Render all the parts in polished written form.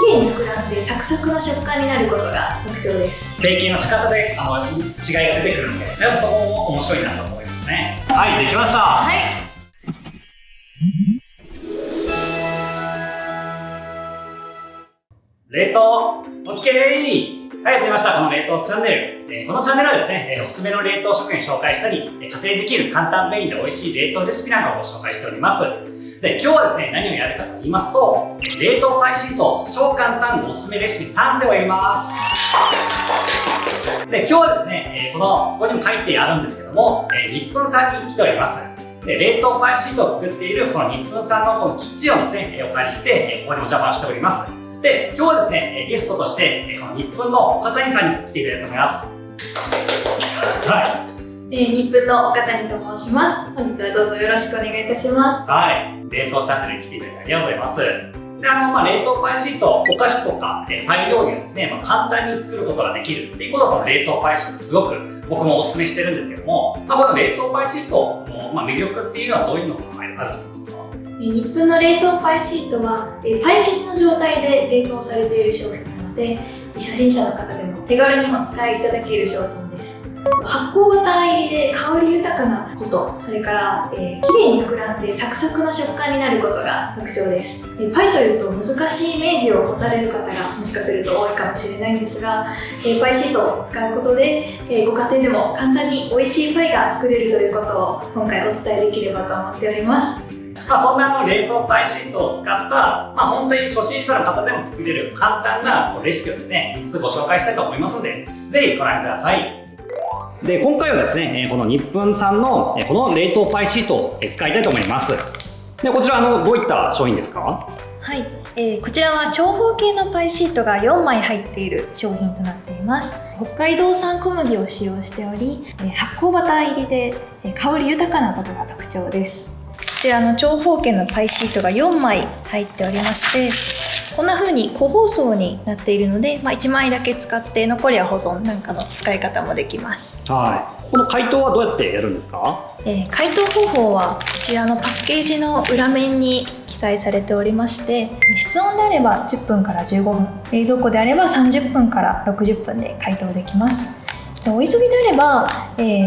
麗に膨らんでサクサクの食感になることが特徴です。成形の仕方で違いが出てくるので、やっぱそこも面白いなと思いましたね。はい、できました。はい。冷凍 OK。はい、やってみました。この冷凍チャンネル。このチャンネルはですね、おすすめの冷凍食品を紹介したり、家庭できる簡単便利で美味しい冷凍レシピなんかをご紹介しております。で、今日はですね、何をやるかと言いますと、冷凍パイシート超簡単おすすめレシピ3選をやります。で、今日はですね、ここにも書いてあるんですけども、日分さんに来ております。で、冷凍パイシートを作っているその日分さんのこのキッチンをですね、お借りして、ここにお邪魔しております。で、今日はですね、ゲストとして、この日分の岡谷さんに来ていただきたいと思います。はい。日分の岡谷と申します。本日はどうぞよろしくお願いいたします。はい。冷凍チャンネルに来ていただいてありがとうございます。で、冷凍パイシート、お菓子とか、パイ料理をですね、簡単に作ることができるっていうことが、この冷凍パイシートすごく僕もお勧めしてるんですけども、この冷凍パイシートの、魅力っていうのはどういうのがあると思いますか？日分の冷凍パイシートはパイ生地の状態で冷凍されている商品なので、初心者の方でも手軽にお使いいただける商品です。発酵型入りで香り豊かなこと、それから綺麗に膨らんでサクサクの食感になることが特徴です。パイというと難しいイメージを持たれる方がもしかすると多いかもしれないんですが、パイシートを使うことでご家庭でも簡単に美味しいパイが作れるということを今回お伝えできればと思っております。そんな冷凍パイシートを使った、本当に初心者の方でも作れる簡単なレシピをですね、3つご紹介したいと思いますので、ぜひご覧ください。で、今回はですね、この日分さんのこの冷凍パイシートを使いたいと思います。で、こちらどういった商品ですか？はい、こちらは長方形のパイシートが4枚入っている商品となっています。北海道産小麦を使用しており、発酵バター入りで香り豊かなことが特徴です。こちらの長方形のパイシートが4枚入っておりまして、こんな風に個包装になっているので、1枚だけ使って残りは保存なんかの使い方もできます。はい。この解凍はどうやってやるんですか？解凍方法はこちらのパッケージの裏面に記載されておりまして、室温であれば10分から15分、冷蔵庫であれば30分から60分で解凍できます。お急ぎであれば、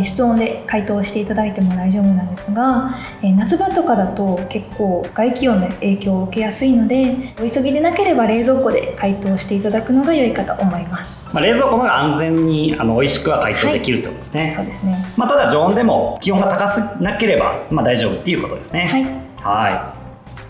室温で解凍していただいても大丈夫なんですが、夏場とかだと結構外気温の影響を受けやすいので、お急ぎでなければ冷蔵庫で解凍していただくのが良いかと思います。冷蔵庫の方が安全に美味しくは解凍できるってことですね。はい、そうですね。ただ常温でも気温が高すなければ、大丈夫っていうことですね。はい。はい。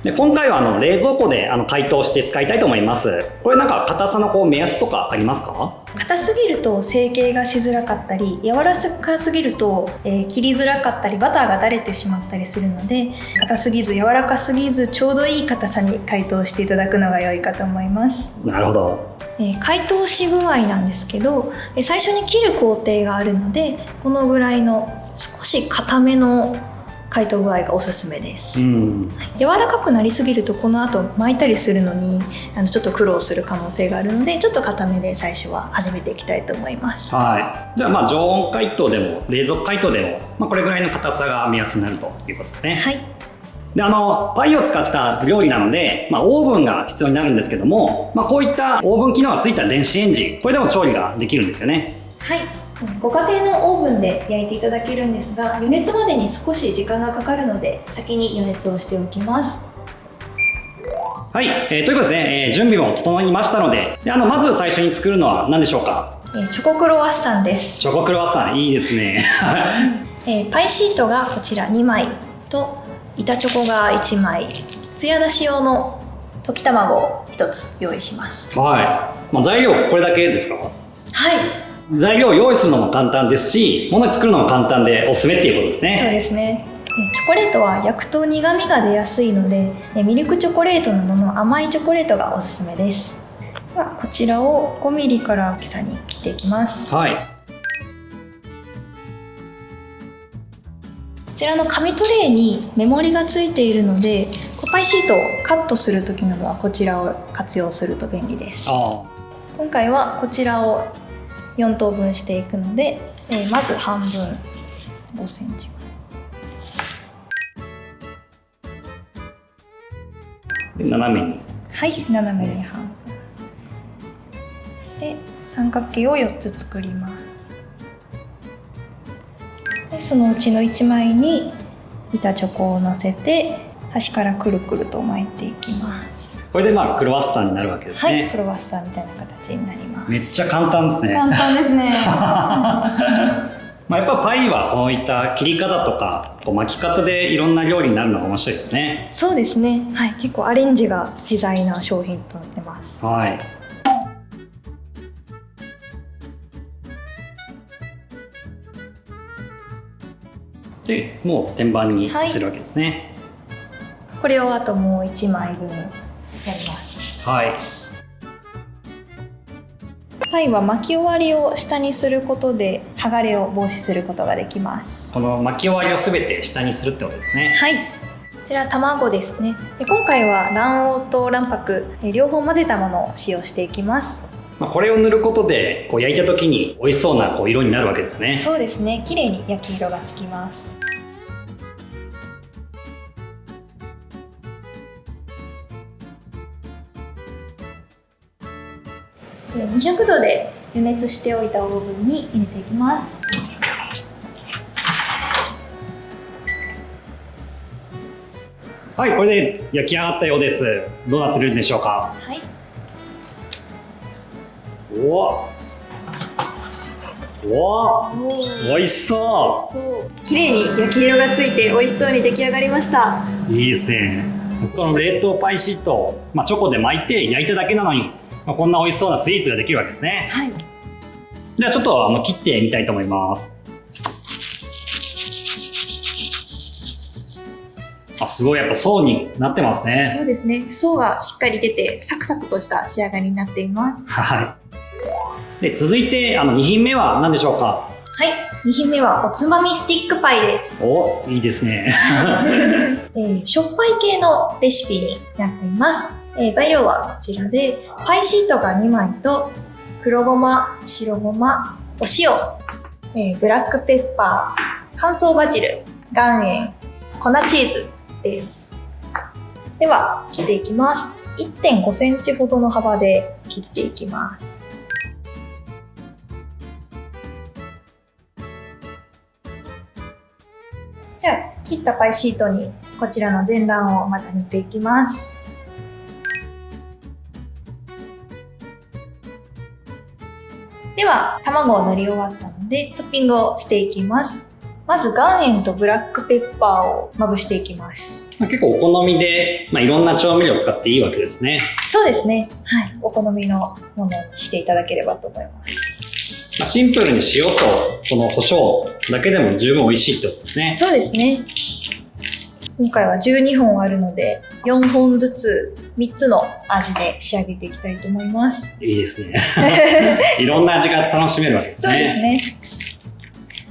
で、今回は冷蔵庫で解凍して使いたいと思います。これなんか硬さの目安とかありますか？硬すぎると成形がしづらかったり、柔らかすぎると、切りづらかったりバターが垂れてしまったりするので、硬すぎず柔らかすぎずちょうどいい硬さに解凍していただくのが良いかと思います。なるほど。解凍し具合なんですけど、最初に切る工程があるので、このぐらいの少し硬めの解凍具合がおすすめです。柔らかくなりすぎるとこの後巻いたりするのにちょっと苦労する可能性があるので、ちょっと硬めで最初は始めていきたいと思います。はい。じゃあ常温解凍でも冷蔵解凍でも、これぐらいの硬さが目安になるということですね。はい。で、パイを使った料理なので、オーブンが必要になるんですけども、こういったオーブン機能がついた電子レンジ、これでも調理ができるんですよね。はい。ご家庭のオーブンで焼いていただけるんですが、予熱までに少し時間がかかるので先に予熱をしておきます。はい、ということですね、準備も整いましたので、まず最初に作るのは何でしょうか？チョコクロワッサンです。チョコクロワッサン、いいですね。パイシートがこちら2枚と板チョコが1枚、ツヤ出し用の溶き卵を1つ用意します。はい。材料これだけですか？はい。材料を用意するのも簡単ですし、物を作るのも簡単でおすすめっていうことですね。そうですね。チョコレートは焼くと苦みが出やすいので、ミルクチョコレートなどの甘いチョコレートがおすすめです。ではこちらを5ミリから大きさに切っていきます。はい。こちらの紙トレイにメモリがついているので、パイシートをカットする時などはこちらを活用すると便利です。今回はこちらを4等分していくので、まず半分5センチ斜めに。はい、斜めに半分。で三角形を4つ作ります。でそのうちの1枚に板チョコを乗せて端からくるくると巻いていきます。これでクロワッサンになるわけですね。はい、クロワッサンみたいな形になります。めっちゃ簡単ですね。簡単ですね。やっぱパイはこういった切り方とか巻き方でいろんな料理になるのが面白いですね。そうですね。はい、結構アレンジが自在な商品となってます。はい。で、もう天板にするわけですね。はい、これをあともう1枚分やります。はい。パイは巻き終わりを下にすることで剥がれを防止することができます。この巻き終わりをすべて下にするってことですね。はい。こちら卵ですね。今回は卵黄と卵白両方混ぜたものを使用していきます。これを塗ることで焼いた時に美味しそうな色になるわけですね。そうですね。綺麗に焼き色がつきます。200度で予熱しておいたオーブンに入れていきます。はい、これで焼き上がったようです。どうなってるんでしょうか。はい。美味しそう。綺麗に焼き色がついて美味しそうに出来上がりました。いいですね。この冷凍パイシートをチョコで巻いて焼いただけなのにこんな美味しそうなスイーツができるわけですね。はい。じゃあちょっと切ってみたいと思います。すごいやっぱ層になってますね。そうですね。層がしっかり出てサクサクとした仕上がりになっています。はい。で続いて2品目は何でしょうか。はい。2品目はおつまみスティックパイです。お、いいですね。しょっぱい系のレシピになっています。材料はこちらで、パイシートが2枚と黒ごま、白ごま、お塩、ブラックペッパー、乾燥バジル、岩塩、粉チーズです。では切っていきます。1.5 センチほどの幅で切っていきます。じゃあ切ったパイシートにこちらの全卵をまた塗っていきます。では卵を塗り終わったのでトッピングをしていきます。まず岩塩とブラックペッパーをまぶしていきます。結構お好みで、いろんな調味料を使っていいわけですね。そうですね。はい。お好みのものにしていただければと思います。シンプルに塩とこの胡椒だけでも十分美味しいってことですね。そうですね。今回は12本あるので4本ずつ3つの味で仕上げていきたいと思います。いいですね。いろんな味が楽しめるわけですね。そうですね。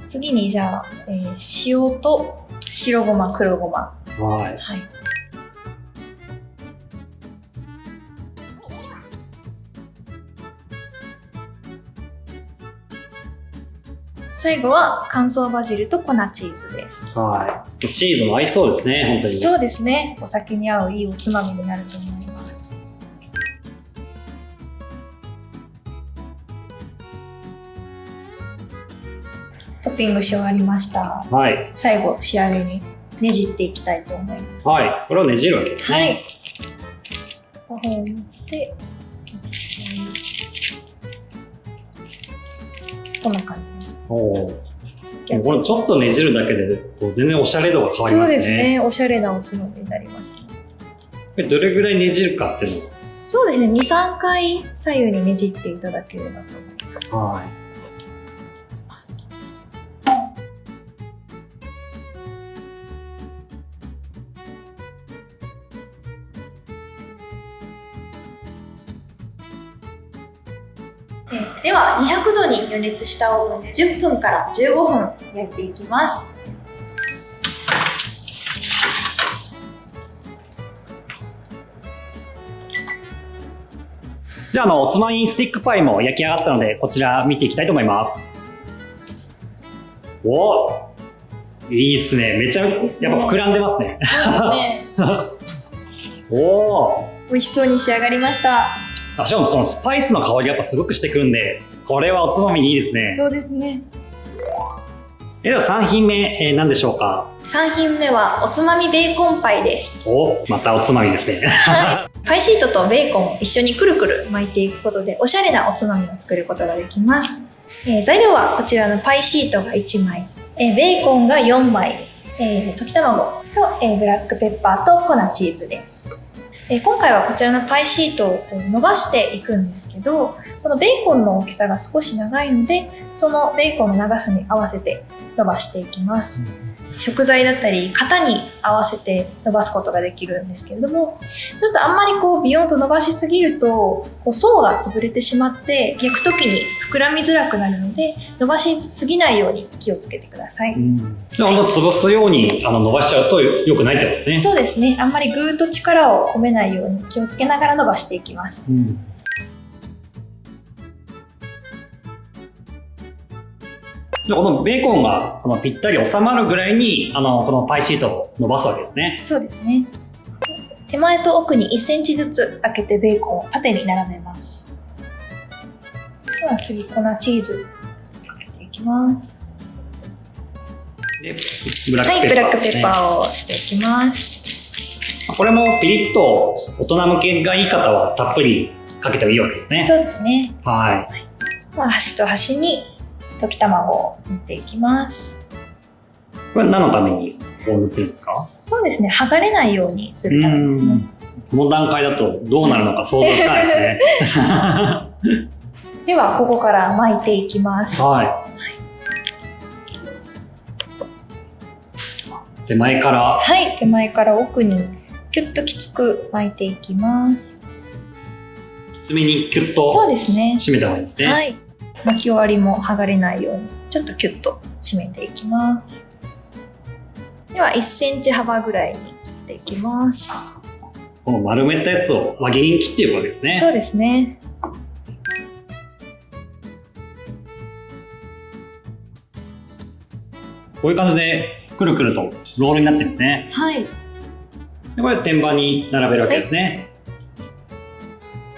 次にじゃあ、塩と白ごま、黒ごま。はい。最後は乾燥バジルと粉チーズです。はい。チーズも合いそうですね、本当に。そうですね。お酒に合ういいおつまみになると思います。トッピングし終わりました。はい。最後仕上げにねじっていきたいと思います。はい。これをねじるわけですね。はい。5本でこんな感じです。おお。これちょっとねじるだけで全然おしゃれ度が変わりますね。そうですね。おしゃれなおつまみになります。どれぐらいねじるかっていうのは。そうですね。2、3回左右にねじっていただければと思います。はい。では200度に予熱したオーブンで10分から15分焼いていきます。じゃあおつまみスティックパイも焼き上がったのでこちら見ていきたいと思います。おー、いいっすね。めちゃやっぱ膨らんでますね。そうですね。おー、美味しそうに仕上がりました。しかもそのスパイスの香りやっぱすごくしてくるんで、これはおつまみにいいですね。そうですね。では3品目、何でしょうか3品目はおつまみベーコンパイです。お、またおつまみですね。パイシートとベーコンを一緒にくるくる巻いていくことでおしゃれなおつまみを作ることができます。材料はこちらのパイシートが1枚、ベーコンが4枚、溶き卵と、ブラックペッパーと粉チーズです。今回はこちらのパイシートを伸ばしていくんですけど、このベーコンの大きさが少し長いので、そのベーコンの長さに合わせて伸ばしていきます。食材だったり型に合わせて伸ばすことができるんですけれども、ちょっとあんまりビヨンと伸ばしすぎると層が潰れてしまって焼く時に膨らみづらくなるので、伸ばしすぎないように気をつけてください。じゃあ潰すように伸ばしちゃうと良くないってことですね。そうですね。あんまりぐーっと力を込めないように気をつけながら伸ばしていきます。このベーコンがぴったり収まるぐらいにこのパイシートを伸ばすわけですね。そうですね。手前と奥に1センチずつ開けてベーコンを縦に並べます。では次粉チーズかけていきます。でブラックペッパーですね。はい、ブラックペッパーをしていきます。これもピリッと大人向けがいい方はたっぷりかけてもいいわけですね。そうですね。はい。端と端に溶き卵を塗っていきます。これ何のためにこう塗ってるんですか？そうですね、剥がれないようにするためですね。この段階だとどうなるのか想像つかないですね。ではここから巻いていきます。はい。手前から。はい、手前から奥にキュッときつく巻いていきます。きつめにキュッと。そうですね。締めた方がいいですね。はい。巻き終わりも剥がれないようにちょっとキュッと締めていきます。では1センチ幅ぐらいに切っていきます。この丸めたやつを輪切りに切っていくわけですね。そうですね。こういう感じでくるくるとロールになってるんですね。はい。でこれ天板に並べるわけですね。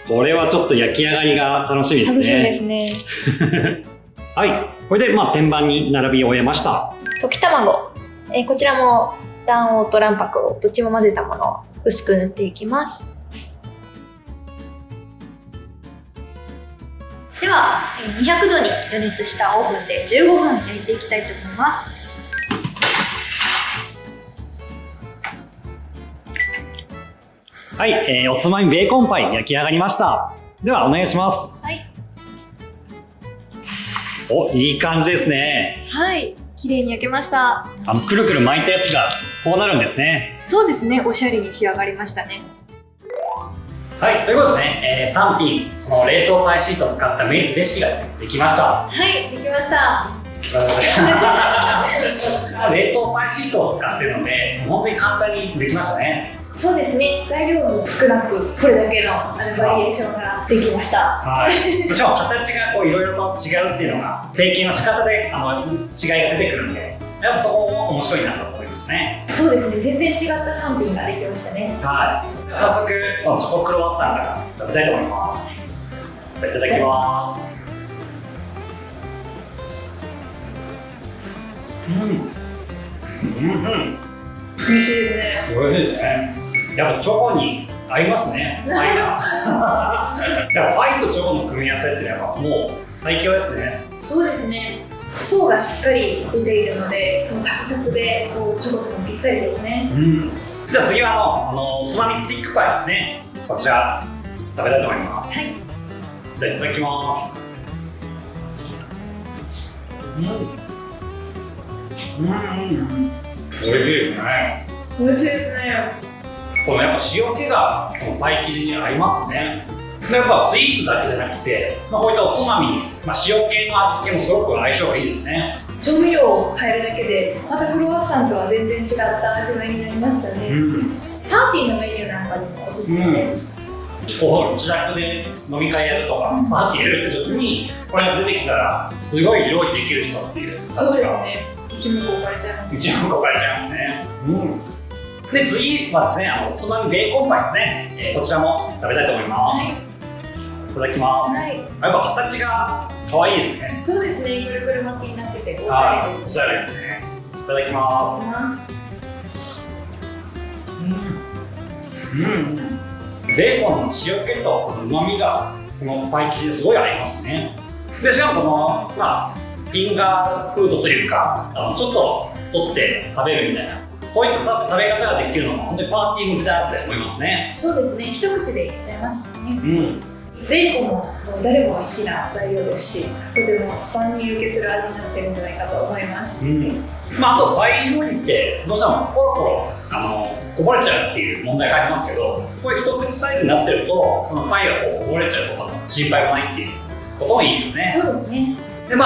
はい、これはちょっと焼き上がりが楽しみですね。楽しみですね。はい、これで天板に並び終えました。溶き卵、こちらも卵黄と卵白をどっちも混ぜたものを薄く塗っていきます。では200度に予熱したオーブンで15分焼いていきたいと思います。はい、おつまみベーコンパイ焼き上がりました。ではお願いします。はい。お、いい感じですね。はい、綺麗に焼けました。くるくる巻いたやつがこうなるんですね。そうですね、おしゃれに仕上がりましたね。はい、ということですね、3品この冷凍パイシートを使ったレシピがですね、できました。はい、できました。冷凍パイシートを使ってるので、本当に簡単にできましたね。そうですね、材料も少なくこれだけのバリエーションができました。はい、しかも形がいろいろと違うっていうのが成形の仕方で違いが出てくるんで、やっぱそこも面白いなと思いましたね。そうですね、全然違った3品ができましたね。はい、では早速このチョコクロワッサンから食べたいと思います。いただきます。美味しいですね。美味しいですね。やっぱチョコに合いますね。パイが。パイとチョコの組み合わせってやっぱもう最強ですね。そうですね。層がしっかり出ているので、サクサクでチョコともぴったりですね。じゃあ次はおつまみスティックパイですね。こちら食べたいと思います。はい。じゃあいただきます。美味しいですね。美味しいですね。このやっぱ塩気がこのパイ生地に合いますね。やっぱスイーツだけじゃなくて、こういったおつまみに、塩系の味付けもすごく相性がいいですね。調味料を変えるだけでまたクロワッサンとは全然違った味わいになりましたね。パーティーのメニューなんかにもおすすめです。自宅で飲み会やるとか、パーティーやるって時にこれが出てきたらすごい料理できる人っていう感じが。そうですね。一目置かれちゃいます。一目置かれちゃいますね。で次はですね、おつまみベーコンパイですね、こちらも食べたいと思います。いただきます。はい。やっぱ形が可愛いですね。そうですね。ぐるぐる巻きになってておしゃれです。おしゃれですね。いただきまいただきます。す。ベーコンの塩気と旨味がこのパイ生地ですごい合いますね。でしかもこのフィンガーフードというかちょっと取って食べるみたいなこういった食べ方ができるのも本当にパーティー向きだなって思いますね。そうですね。一口でいっちゃいますね。ベベーコンも誰もが好きな材料ですし、とても万人受けする味になってるんじゃないかと思います。あとパイ料理ってどうしてもポロポロこぼれちゃうっていう問題がありますけど、これ一口サイズになってるとそのパイがこぼれちゃうとかの心配もないっていうこともいいですね。そうですね。で冷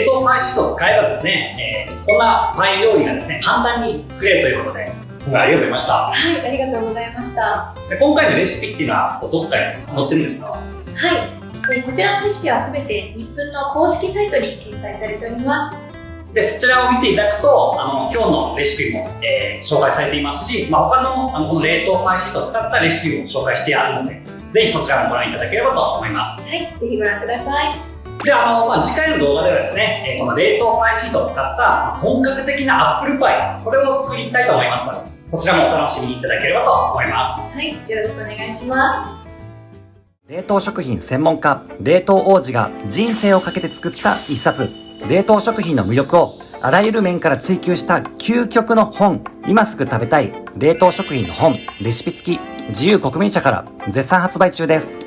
凍パイシートを使えばですね、こんなパイ料理がですね簡単に作れるということで今回ありがとうございました。はい、ありがとうございました。で今回のレシピっていうのはどこかに載ってるんですか？はい。こちらのレシピはすべて日分の公式サイトに掲載されております。でそちらを見ていただくと今日のレシピも、紹介されていますし、他のこの冷凍パイシートを使ったレシピも紹介してあるので、ぜひそちらもご覧いただければと思います。はい、ぜひご覧ください。で次回の動画ではですね、この冷凍パイシートを使った本格的なアップルパイ、これを作りたいと思いますので、こちらもお楽しみにいただければと思います。はい、よろしくお願いします。冷凍食品専門家、冷凍王子が人生をかけて作った一冊。冷凍食品の魅力をあらゆる面から追求した究極の本。今すぐ食べたい冷凍食品の本、レシピ付き、自由国民社から絶賛発売中です。